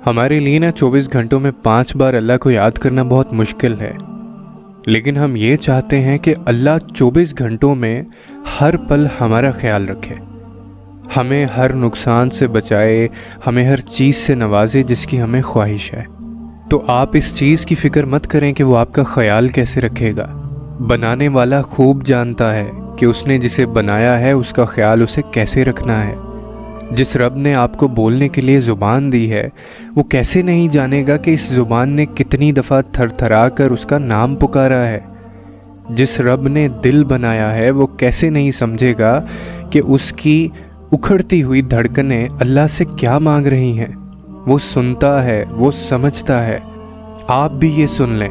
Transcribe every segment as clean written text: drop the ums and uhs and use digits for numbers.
ہمارے لیے 24 گھنٹوں میں 5 بار اللہ کو یاد کرنا بہت مشکل ہے، لیکن ہم یہ چاہتے ہیں کہ اللہ 24 گھنٹوں میں ہر پل ہمارا خیال رکھے، ہمیں ہر نقصان سے بچائے، ہمیں ہر چیز سے نوازے جس کی ہمیں خواہش ہے۔ تو آپ اس چیز کی فکر مت کریں کہ وہ آپ کا خیال کیسے رکھے گا۔ بنانے والا خوب جانتا ہے کہ اس نے جسے بنایا ہے اس کا خیال اسے کیسے رکھنا ہے۔ جس رب نے آپ کو بولنے کے لیے زبان دی ہے، وہ کیسے نہیں جانے گا کہ اس زبان نے کتنی دفعہ تھر تھرا کر اس کا نام پکارا ہے۔ جس رب نے دل بنایا ہے، وہ کیسے نہیں سمجھے گا کہ اس کی اکھڑتی ہوئی دھڑکنیں اللہ سے کیا مانگ رہی ہیں۔ وہ سنتا ہے، وہ سمجھتا ہے۔ آپ بھی یہ سن لیں،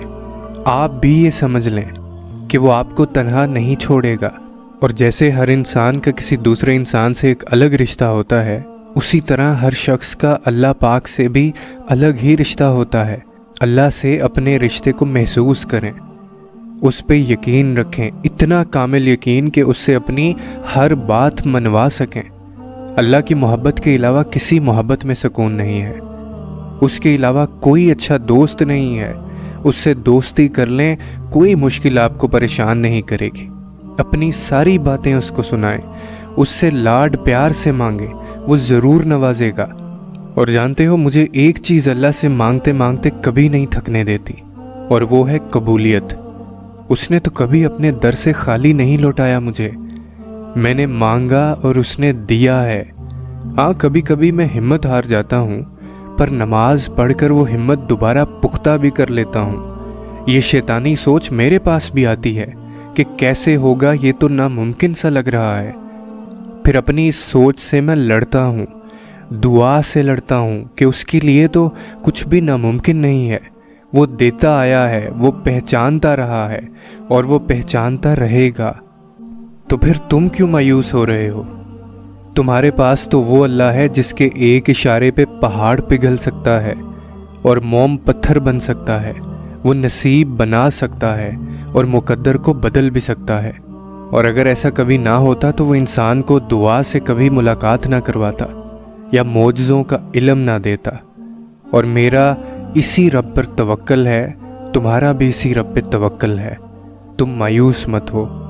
آپ بھی یہ سمجھ لیں کہ وہ آپ کو تنہا نہیں چھوڑے گا۔ اور جیسے ہر انسان کا کسی دوسرے انسان سے ایک الگ رشتہ ہوتا ہے، اسی طرح ہر شخص کا اللہ پاک سے بھی الگ ہی رشتہ ہوتا ہے۔ اللہ سے اپنے رشتے کو محسوس کریں، اس پہ یقین رکھیں، اتنا کامل یقین کہ اس سے اپنی ہر بات منوا سکیں۔ اللہ کی محبت کے علاوہ کسی محبت میں سکون نہیں ہے، اس کے علاوہ کوئی اچھا دوست نہیں ہے۔ اس سے دوستی کر لیں، کوئی مشکل آپ کو پریشان نہیں کرے گی۔ اپنی ساری باتیں اس کو سنائیں، اس سے لاڈ پیار سے مانگیں، وہ ضرور نوازے گا۔ اور جانتے ہو، مجھے ایک چیز اللہ سے مانگتے مانگتے کبھی نہیں تھکنے دیتی، اور وہ ہے قبولیت۔ اس نے تو کبھی اپنے در سے خالی نہیں لوٹایا مجھے۔ میں نے مانگا اور اس نے دیا ہے۔ ہاں، کبھی کبھی میں ہمت ہار جاتا ہوں، پر نماز پڑھ کر وہ ہمت دوبارہ پختہ بھی کر لیتا ہوں۔ یہ شیطانی سوچ میرے پاس بھی آتی ہے کہ کیسے ہوگا، یہ تو ناممکن سا لگ رہا ہے۔ پھر اپنی اس سوچ سے میں لڑتا ہوں، دعا سے لڑتا ہوں کہ اس کے لیے تو کچھ بھی ناممکن نہیں ہے۔ وہ دیتا آیا ہے، وہ پہچانتا رہا ہے، اور وہ پہچانتا رہے گا۔ تو پھر تم کیوں مایوس ہو رہے ہو؟ تمہارے پاس تو وہ اللہ ہے جس کے ایک اشارے پہ پہاڑ پگھل سکتا ہے اور موم پتھر بن سکتا ہے۔ وہ نصیب بنا سکتا ہے اور مقدر کو بدل بھی سکتا ہے۔ اور اگر ایسا کبھی نہ ہوتا تو وہ انسان کو دعا سے کبھی ملاقات نہ کرواتا یا معجزوں کا علم نہ دیتا۔ اور میرا اسی رب پر توکل ہے، تمہارا بھی اسی رب پہ توکل ہے۔ تم مایوس مت ہو۔